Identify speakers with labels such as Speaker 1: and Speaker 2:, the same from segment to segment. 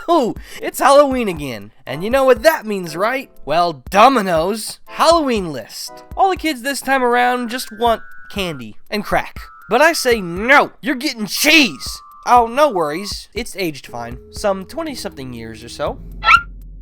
Speaker 1: Woohoo! It's Halloween again. And you know what that means, right? Well, Domino's Halloween list. All the kids this time around just want candy and crack. But I say no, you're getting cheese. Oh, no worries. It's aged fine. Some 20-something years or so.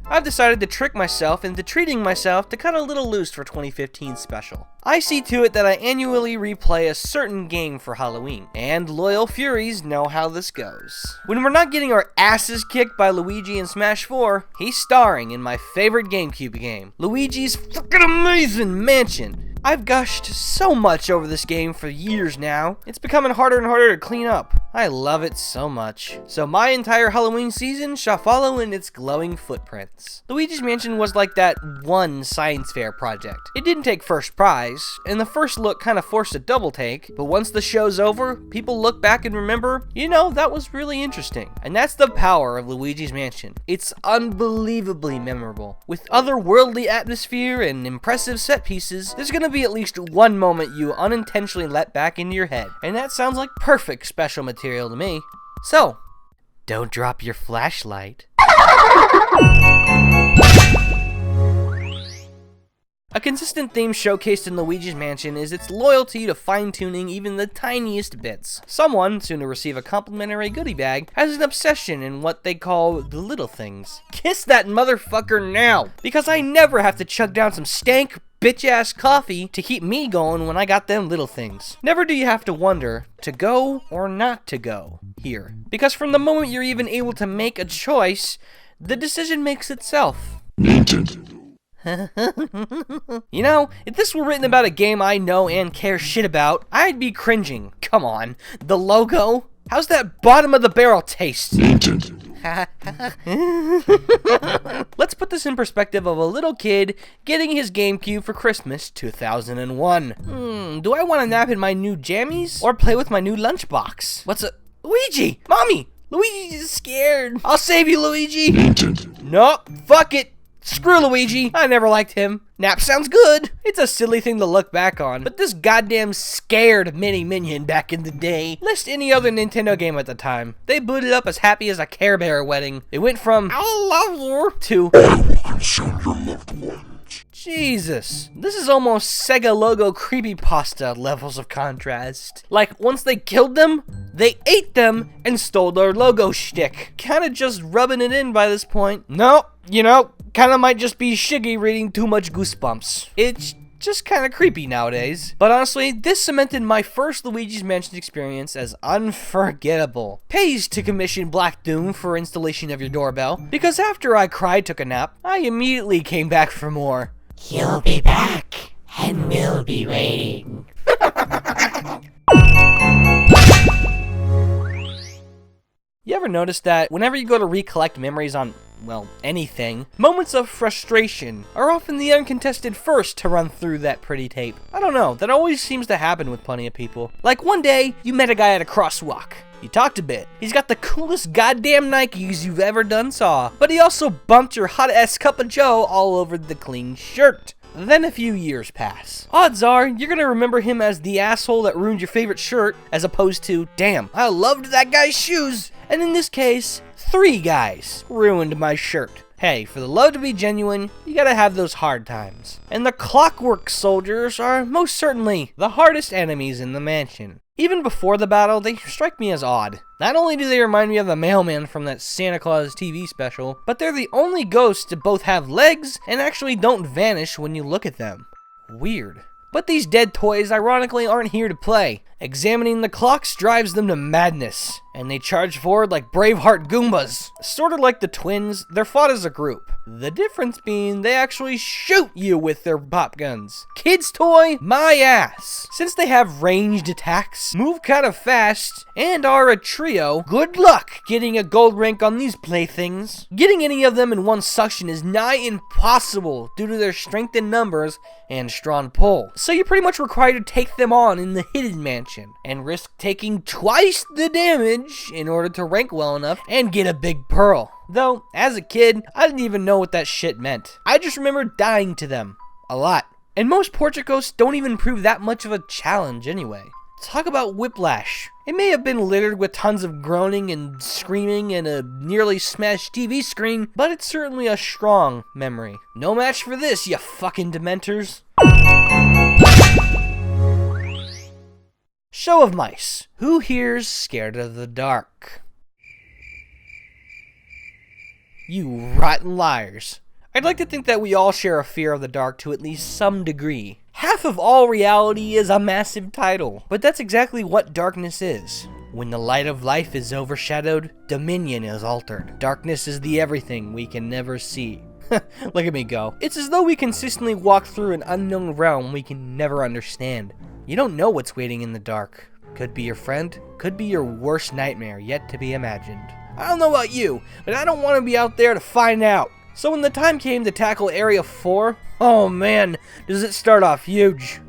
Speaker 1: I've decided to trick myself into treating myself to cut a little loose for 2015 special. I see to it that I annually replay a certain game for Halloween, and loyal Furies know how this goes. When we're not getting our asses kicked by Luigi in Smash 4, he's starring in my favorite Gamecube game, Luigi's fucking amazing Mansion. I've gushed so much over this game for years now. It's becoming harder and harder to clean up. I love it so much. So my entire Halloween season shall follow in its glowing footprints. Luigi's Mansion was like that one science fair project. It didn't take first prize, and the first look kind of forced a double take, but once the show's over, people look back and remember, you know, that was really interesting. And that's the power of Luigi's Mansion. It's unbelievably memorable. With otherworldly atmosphere and impressive set pieces, there's gonna be at least one moment you unintentionally let back into your head, and that sounds like perfect special material to me. So, don't drop your flashlight. A consistent theme showcased in Luigi's Mansion is its loyalty to fine-tuning even the tiniest bits. Someone, soon to receive a complimentary goodie bag, has an obsession in what they call the little things. Kiss that motherfucker now! Because I never have to chug down some stank, bitch-ass coffee to keep me going when I got them little things. Never do you have to wonder to go or not to go here. Because from the moment you're even able to make a choice, the decision makes itself. You know, if this were written about a game I know and care shit about, I'd be cringing. Come on, the logo? How's that bottom of the barrel taste? Let's put this in perspective of a little kid getting his Gamecube for Christmas 2001. Do I want to nap in my new jammies or play with my new lunchbox? What's a... Luigi! Mommy! Luigi's scared. I'll save you, Luigi! Nope, fuck it. Screw Luigi, I never liked him. Nap sounds good. It's a silly thing to look back on, but this goddamn scared mini Minion back in the day. List any other Nintendo game at the time. They booted up as happy as a Care Bear wedding. It went from, I love you, to, I will consume your loved ones. Jesus, this is almost Sega logo creepypasta levels of contrast. Like, once they killed them, they ate them and stole their logo shtick. Kinda just rubbing it in by this point. No, you know, kinda might just be Shiggy reading too much Goosebumps. It's just kinda creepy nowadays. But honestly, this cemented my first Luigi's Mansion experience as unforgettable. Pays to commission Black Doom for installation of your doorbell, because after I cried, took a nap, I immediately came back for more.
Speaker 2: You'll be back, and we'll be waiting.
Speaker 1: You ever notice that whenever you go to recollect memories on, well, anything, moments of frustration are often the uncontested first to run through that pretty tape? I don't know, that always seems to happen with plenty of people. Like one day, you met a guy at a crosswalk. You talked a bit. He's got the coolest goddamn Nikes you've ever done saw, but he also bumped your hot-ass cup of joe all over the clean shirt. Then a few years pass. Odds are, you're gonna remember him as the asshole that ruined your favorite shirt, as opposed to, damn, I loved that guy's shoes. And in this case, 3 guys ruined my shirt. Hey, for the love to be genuine, you gotta have those hard times. And the Clockwork soldiers are most certainly the hardest enemies in the mansion. Even before the battle, they strike me as odd. Not only do they remind me of the mailman from that Santa Claus TV special, but they're the only ghosts to both have legs and actually don't vanish when you look at them. Weird. But these dead toys ironically aren't here to play. Examining the clocks drives them to madness, and they charge forward like Braveheart Goombas. Sorta like the twins, they're fought as a group. The difference being they actually shoot you with their pop guns. Kids toy, my ass. Since they have ranged attacks, move kinda fast, and are a trio, good luck getting a gold rank on these playthings. Getting any of them in one suction is nigh impossible due to their strength in numbers and strong pull. So you're pretty much required to take them on in the hidden mansion, and risk taking twice the damage in order to rank well enough and get a big pearl. Though, as a kid, I didn't even know what that shit meant. I just remember dying to them. A lot. And most Porticos don't even prove that much of a challenge anyway. Talk about whiplash. It may have been littered with tons of groaning and screaming and a nearly smashed TV screen, but it's certainly a strong memory. No match for this, you fucking dementors. Show of mice. Who here's scared of the dark? You rotten liars. I'd like to think that we all share a fear of the dark to at least some degree. Half of all reality is a massive title, but that's exactly what darkness is. When the light of life is overshadowed, dominion is altered. Darkness is the everything we can never see. Look at me go. It's as though we consistently walk through an unknown realm we can never understand. You don't know what's waiting in the dark. Could be your friend, could be your worst nightmare yet to be imagined. I don't know about you, but I don't want to be out there to find out. So when the time came to tackle Area 4, oh man, does it start off huge.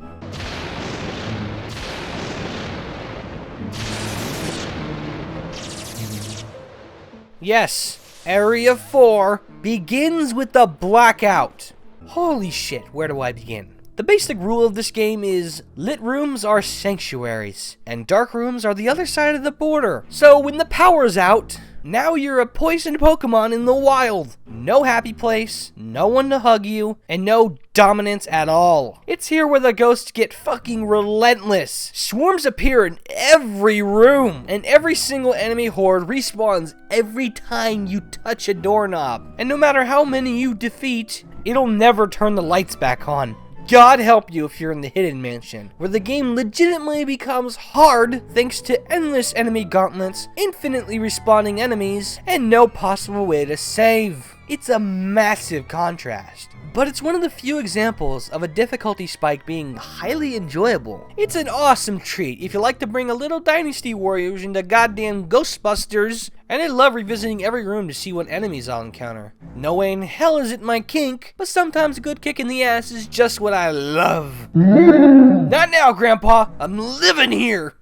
Speaker 1: Yes, Area 4 begins with the blackout. Holy shit, where do I begin? The basic rule of this game is lit rooms are sanctuaries, and dark rooms are the other side of the border. So when the power's out, now you're a poisoned Pokemon in the wild. No happy place, no one to hug you, and no dominance at all. It's here where the ghosts get fucking relentless. Swarms appear in every room, and every single enemy horde respawns every time you touch a doorknob. And no matter how many you defeat, it'll never turn the lights back on. God help you if you're in the Hidden Mansion, where the game legitimately becomes hard thanks to endless enemy gauntlets, infinitely respawning enemies, and no possible way to save. It's a massive contrast, but it's one of the few examples of a difficulty spike being highly enjoyable. It's an awesome treat if you like to bring a little Dynasty Warriors into goddamn Ghostbusters, and I love revisiting every room to see what enemies I'll encounter. No way in hell is it my kink, but sometimes a good kick in the ass is just what I love. Not now, Grandpa. I'm living here.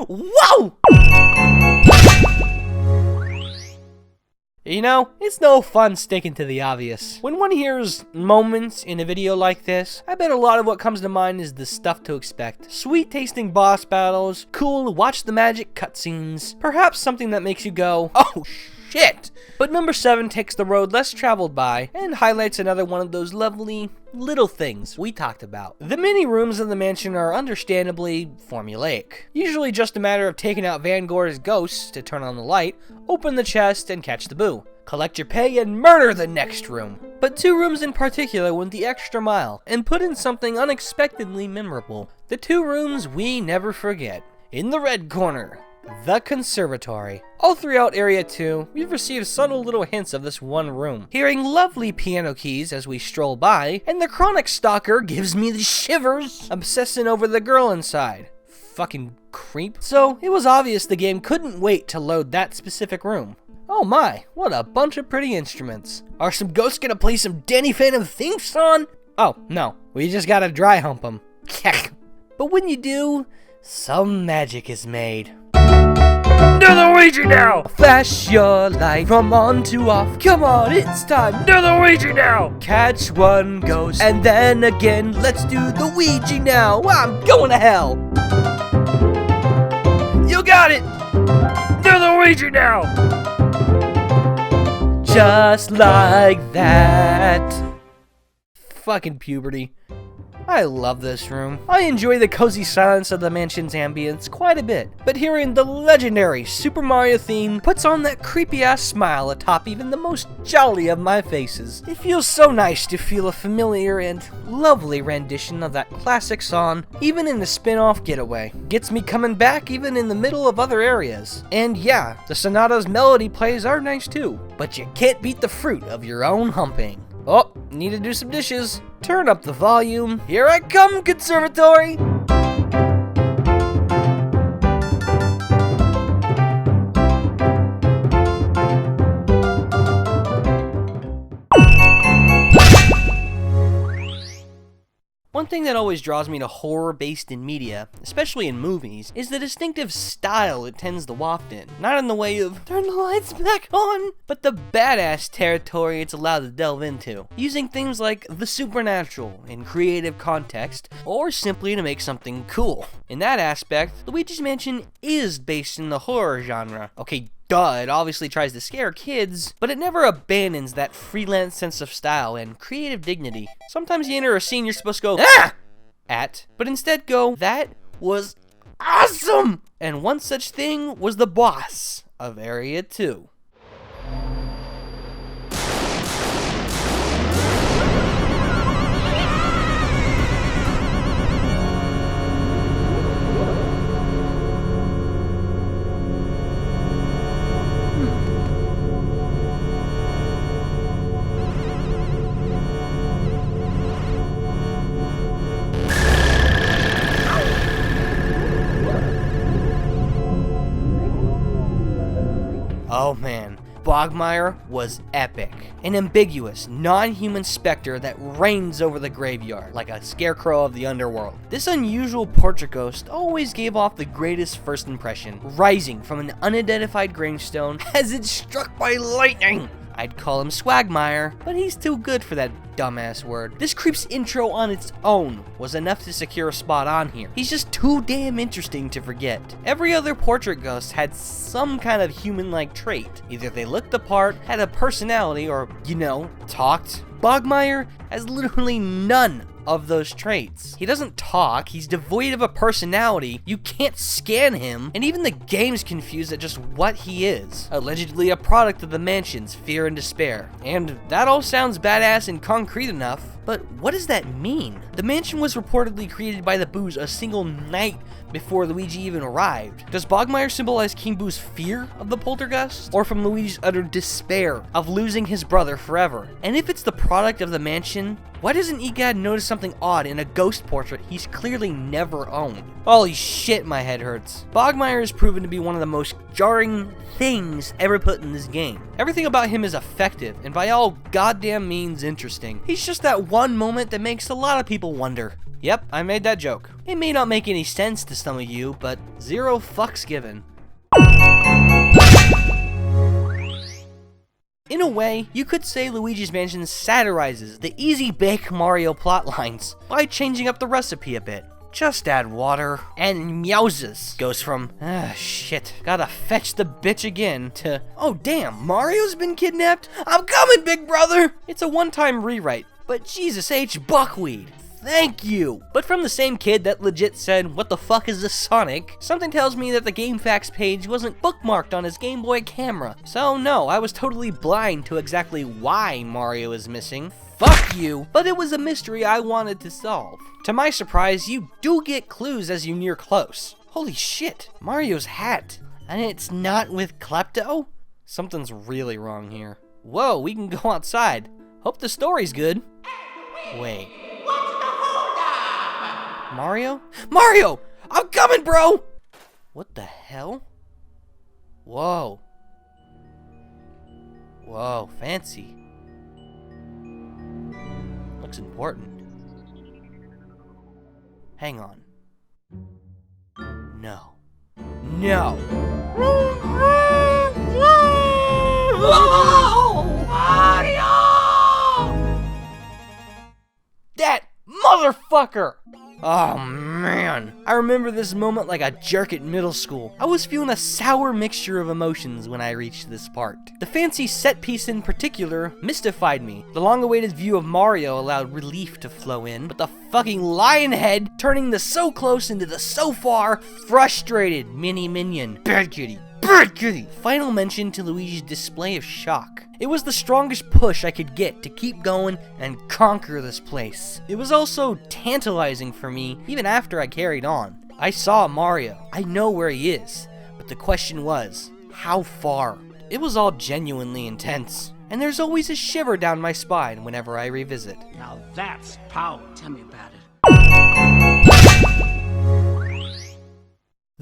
Speaker 1: Whoa! You know, it's no fun sticking to the obvious. When one hears moments in a video like this, I bet a lot of what comes to mind is the stuff to expect. Sweet tasting boss battles, cool watch the magic cutscenes, perhaps something that makes you go, oh shit! But number 7 takes the road less traveled by and highlights another one of those lovely little things we talked about. The mini rooms of the mansion are understandably formulaic. Usually just a matter of taking out Vangore's ghosts to turn on the light, open the chest, and catch the boo. Collect your pay and murder the next room. But 2 rooms in particular went the extra mile and put in something unexpectedly memorable. The 2 rooms we never forget. In the red corner, the conservatory. All throughout Area 2, we've received subtle little hints of this one room. Hearing lovely piano keys as we stroll by, and the chronic stalker gives me the shivers, obsessing over the girl inside. Fucking creep. So, it was obvious the game couldn't wait to load that specific room. Oh my, what a bunch of pretty instruments. Are some ghosts gonna play some Danny Phantom theme song? Oh, no, we just gotta dry hump them. But when you do, some magic is made. Do the Luigi now! Flash your light from on to off. Come on, it's time. Do the Luigi now! Catch one ghost, and then again, let's do the Luigi now. I'm going to hell. You got it! Do the Luigi now! Just like that. Fucking puberty. I love this room. I enjoy the cozy silence of the mansion's ambience quite a bit, but hearing the legendary Super Mario theme puts on that creepy ass smile atop even the most jolly of my faces. It feels so nice to feel a familiar and lovely rendition of that classic song, even in the spin-off Getaway. Gets me coming back even in the middle of other areas. And yeah, the Sonata's melody plays are nice too, but you can't beat the fruit of your own humping. Oh, need to do some dishes. Turn up the volume. Here I come, Conservatory! One thing that always draws me to horror based in media, especially in movies, is the distinctive style it tends to waft in. Not in the way of, turn the lights back on, but the badass territory it's allowed to delve into, using things like the supernatural in creative context, or simply to make something cool. In that aspect, Luigi's Mansion is based in the horror genre. Okay, duh, it obviously tries to scare kids, but it never abandons that freelance sense of style and creative dignity. Sometimes you enter a scene you're supposed to go, ah! At, but instead go, that was awesome! And one such thing was the boss of Area 2. Oh man, Bogmire was epic. An ambiguous, non-human specter that reigns over the graveyard, like a scarecrow of the underworld. This unusual portrait ghost always gave off the greatest first impression, rising from an unidentified gravestone as it's struck by lightning. I'd call him Swagmire, but he's too good for that dumbass word. This creep's intro on its own was enough to secure a spot on here. He's just too damn interesting to forget. Every other portrait ghost had some kind of human-like trait. Either they looked the part, had a personality, or, you know, talked. Bogmire has literally none of those traits. He doesn't talk, he's devoid of a personality, you can't scan him, and even the game's confused at just what he is. Allegedly a product of the mansion's fear and despair. And that all sounds badass and concrete enough, but what does that mean? The mansion was reportedly created by the Boos a single night before Luigi even arrived. Does Bogmire symbolize King Boo's fear of the poltergeist? Or from Luigi's utter despair of losing his brother forever? And if it's the product of the mansion, why doesn't Egad notice something odd in a ghost portrait he's clearly never owned? Holy shit, my head hurts. Bogmire has proven to be one of the most jarring things ever put in this game. Everything about him is effective, and by all goddamn means interesting. He's just that one moment that makes a lot of people wonder. Yep, I made that joke. It may not make any sense to some of you, but zero fucks given. In a way, you could say Luigi's Mansion satirizes the easy bake Mario plotlines by changing up the recipe a bit. Just add water, and Meowses goes from, shit, gotta fetch the bitch again, to, oh damn, Mario's been kidnapped? I'm coming, big brother! It's a one-time rewrite, but Jesus H. Buckwheat. Thank you! But from the same kid that legit said, what the fuck is this Sonic? Something tells me that the GameFAQs page wasn't bookmarked on his Game Boy camera. So no, I was totally blind to exactly why Mario is missing. Fuck you! But it was a mystery I wanted to solve. To my surprise, you do get clues as you near close. Holy shit, Mario's hat. And it's not with Klepto? Something's really wrong here. Whoa, we can go outside. Hope the story's good. Wait. Mario? Mario! I'm coming, bro! What the hell? Whoa. Whoa, fancy. Looks important. Hang on. No. No! Mario! That motherfucker! Oh man, I remember this moment like a jerk at middle school. I was feeling a sour mixture of emotions when I reached this part. The fancy set piece in particular mystified me. The long-awaited view of Mario allowed relief to flow in, but the fucking lion head turning the so close into the so far frustrated Minion. Bad kitty. Bad kitty! Final mention to Luigi's display of shock. It was the strongest push I could get to keep going and conquer this place. It was also tantalizing for me, even after I carried on. I saw Mario. I know where he is. But the question was, how far? It was all genuinely intense. And there's always a shiver down my spine whenever I revisit.
Speaker 3: Now that's power. Tell me about it.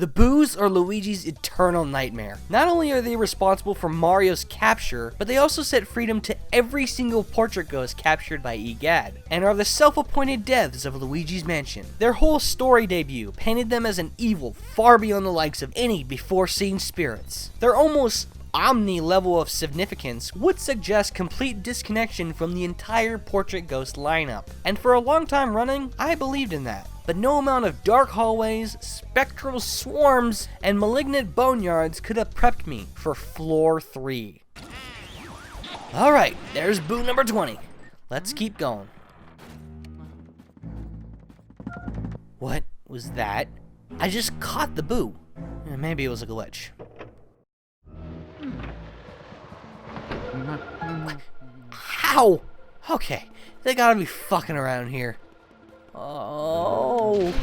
Speaker 1: The Boos are Luigi's eternal nightmare. Not only are they responsible for Mario's capture, but they also set freedom to every single portrait ghost captured by EGAD, and are the self-appointed devs of Luigi's Mansion. Their whole story debut painted them as an evil far beyond the likes of any before-seen spirits. Their almost omni level of significance would suggest complete disconnection from the entire portrait ghost lineup, and for a long time running, I believed in that. But no amount of dark hallways, spectral swarms, and malignant boneyards could have prepped me for floor 3. Alright, there's Boo number 20. Let's keep going. What was that? I just caught the Boo. Maybe it was a glitch. How? Okay, they gotta be fucking around here. Oh.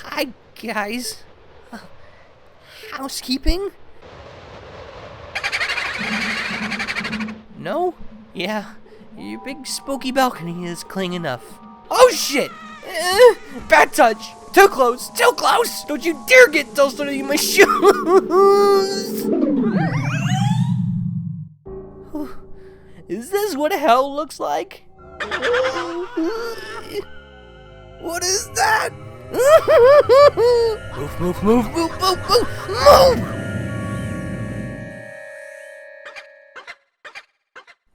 Speaker 1: Hi, guys. Housekeeping? No? Yeah, your big spooky balcony is clean enough. Oh shit! Bad touch! Too close! Too close! Don't you dare get those in my shoes! Is this what hell looks like? What is that? Move, move, move, move, move, move, move!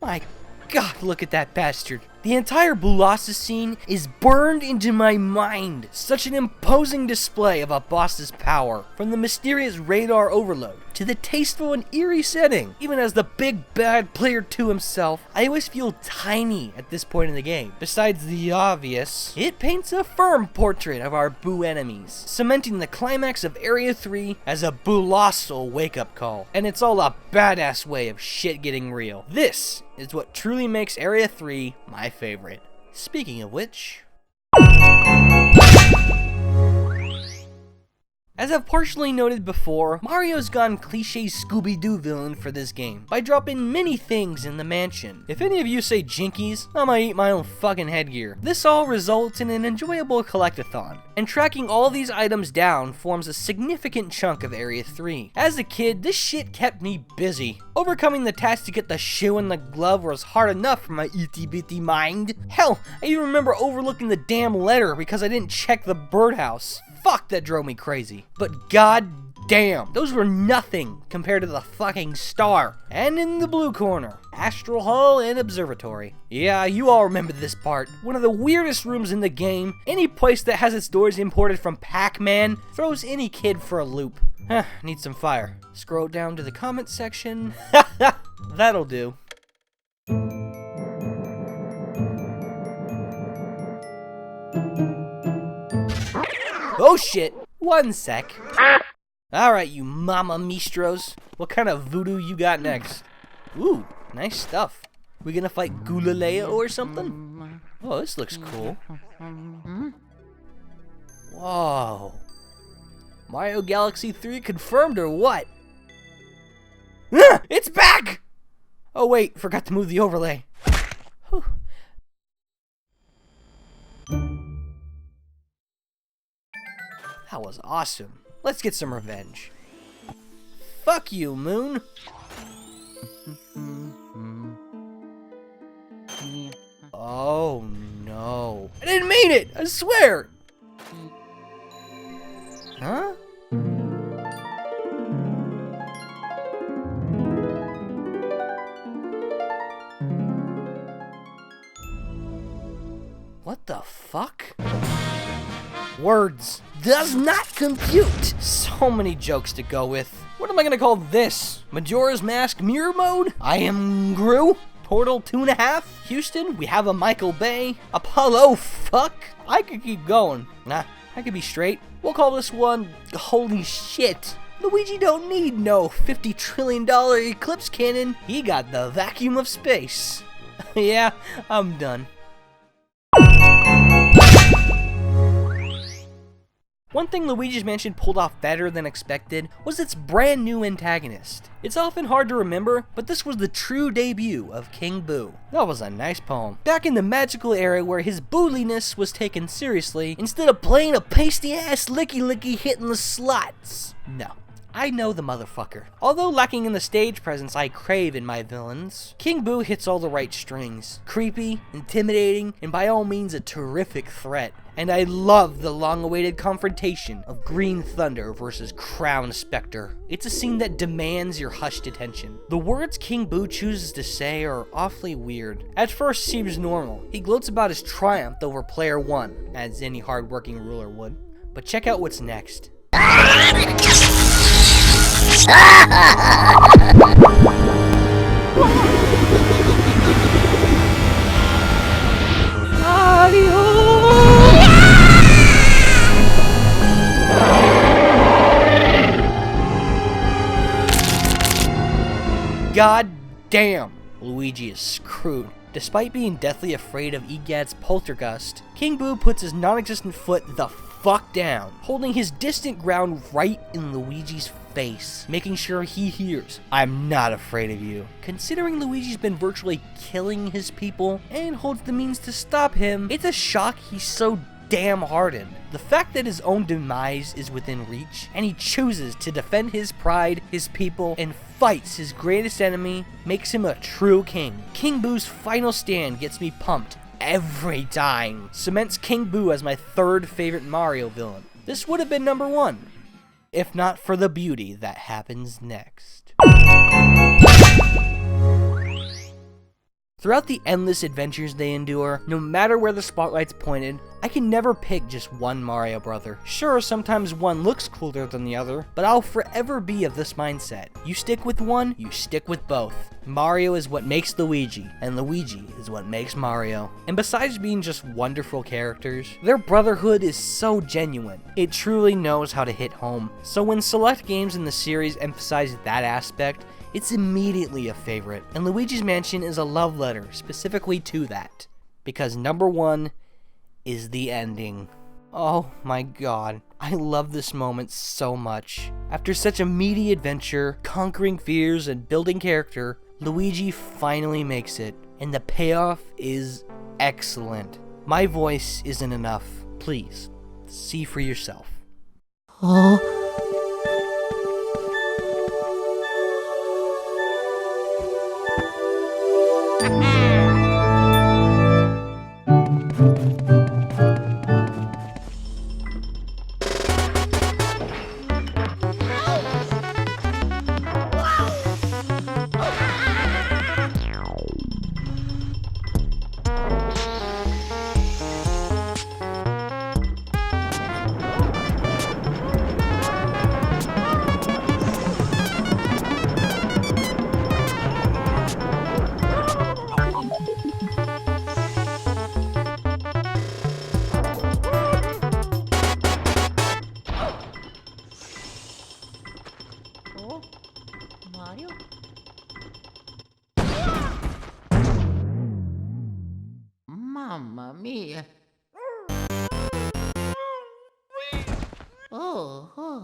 Speaker 1: My God, look at that bastard. The entire Boolossus scene is burned into my mind. Such an imposing display of a boss's power. From the mysterious radar overload, to the tasteful and eerie setting. Even as the big bad player 2 himself, I always feel tiny at this point in the game. Besides the obvious, it paints a firm portrait of our Boo enemies, cementing the climax of Area 3 as a Boolossal wake-up call. And it's all a badass way of shit getting real. This is what truly makes Area 3 my favorite. Speaking of which, as I've partially noted before, Mario's gone cliche Scooby-Doo villain for this game by dropping many things in the mansion. If any of you say jinkies, I might eat my own fucking headgear. This all results in an enjoyable collectathon, and tracking all these items down forms a significant chunk of Area 3. As a kid, this shit kept me busy. Overcoming the task to get the shoe and the glove was hard enough for my itty-bitty mind. Hell, I even remember overlooking the damn letter because I didn't check the birdhouse. Fuck, that drove me crazy. But god damn, those were nothing compared to the fucking star. And in the blue corner, Astral Hall and Observatory. Yeah, you all remember this part. One of the weirdest rooms in the game. Any place that has its doors imported from Pac-Man throws any kid for a loop. Need some fire. Scroll down to the comment section. That'll do. Oh shit! One sec. Alright, you mama mistros. What kind of voodoo you got next? Ooh, nice stuff. We gonna fight Gulaleo or something? Oh, this looks cool. Whoa. Mario Galaxy 3 confirmed or what? It's back! Oh wait, forgot to move the overlay. Whew. That was awesome. Let's get some revenge. Fuck you, Moon. Oh no. I didn't mean it! I swear! Huh? What the fuck? Words. Does not compute. So many jokes to go with. What am I gonna call this? Majora's Mask Mirror Mode? I am Gru? Portal 2.5? Houston? We have a Michael Bay? Apollo? Fuck? I could keep going. Nah, I could be straight. We'll call this one Holy Shit. Luigi don't need no $50 trillion eclipse cannon. He got the vacuum of space. Yeah, I'm done. One thing Luigi's Mansion pulled off better than expected was its brand new antagonist. It's often hard to remember, but this was the true debut of King Boo. That was a nice poem. Back in the magical era where his booliness was taken seriously, instead of playing a pasty ass licky hitting the slots. No. I know the motherfucker. Although lacking in the stage presence I crave in my villains, King Boo hits all the right strings. Creepy, intimidating, and by all means a terrific threat. And I love the long-awaited confrontation of Green Thunder versus Crown Spectre. It's a scene that demands your hushed attention. The words King Boo chooses to say are awfully weird. At first seems normal. He gloats about his triumph over Player 1, as any hardworking ruler would. But check out what's next. God damn, Luigi is screwed. Despite being deathly afraid of Egad's poltergust, King Boo puts his non-existent foot the fuck down, holding his distant ground right in Luigi's face, making sure he hears, "I'm not afraid of you." Considering Luigi's been virtually killing his people and holds the means to stop him, it's a shock he's so damn hardened. The fact that his own demise is within reach, and he chooses to defend his pride, his people, and fights his greatest enemy, makes him a true king. King Boo's final stand gets me pumped every time. Cements King Boo as my third favorite Mario villain. This would have been number 1, if not for the beauty that happens next. Throughout the endless adventures they endure, no matter where the spotlight's pointed, I can never pick just one Mario brother. Sure, sometimes one looks cooler than the other, but I'll forever be of this mindset. You stick with one, you stick with both. Mario is what makes Luigi, and Luigi is what makes Mario. And besides being just wonderful characters, their brotherhood is so genuine. It truly knows how to hit home. So when select games in the series emphasize that aspect, it's immediately a favorite, and Luigi's Mansion is a love letter specifically to that, because number 1 is the ending. Oh my god, I love this moment so much. After such a meaty adventure, conquering fears and building character, Luigi finally makes it, and the payoff is excellent. My voice isn't enough. Please, see for yourself.
Speaker 3: Mario? Mamma mia. Oh, oh,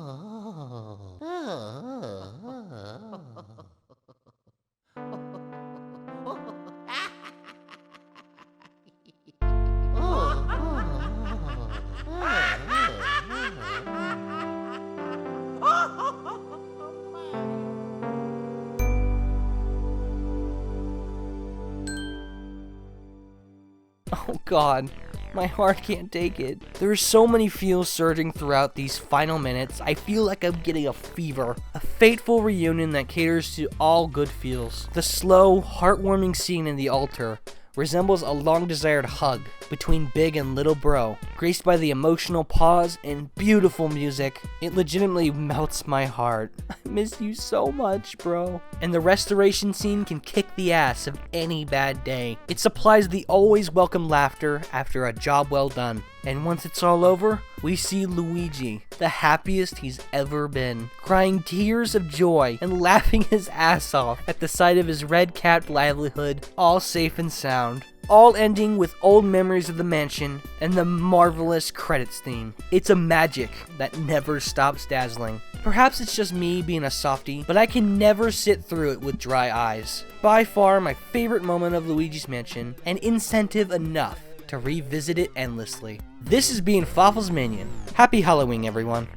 Speaker 1: Oh god, my heart can't take it. There are so many feels surging throughout these final minutes, I feel like I'm getting a fever. A fateful reunion that caters to all good feels. The slow, heartwarming scene in the altar resembles a long-desired hug between Big and Little Bro, graced by the emotional pause and beautiful music. It legitimately melts my heart. I miss you so much, bro. And the restoration scene can kick the ass of any bad day. It supplies the always welcome laughter after a job well done. And once it's all over, we see Luigi, the happiest he's ever been, crying tears of joy and laughing his ass off at the sight of his red-capped livelihood, all safe and sound. all ending with old memories of the mansion and the marvelous credits theme. It's a magic that never stops dazzling. Perhaps it's just me being a softie, but I can never sit through it with dry eyes. By far my favorite moment of Luigi's Mansion, and incentive enough to revisit it endlessly. This is being Fawful's Minion. Happy Halloween, everyone.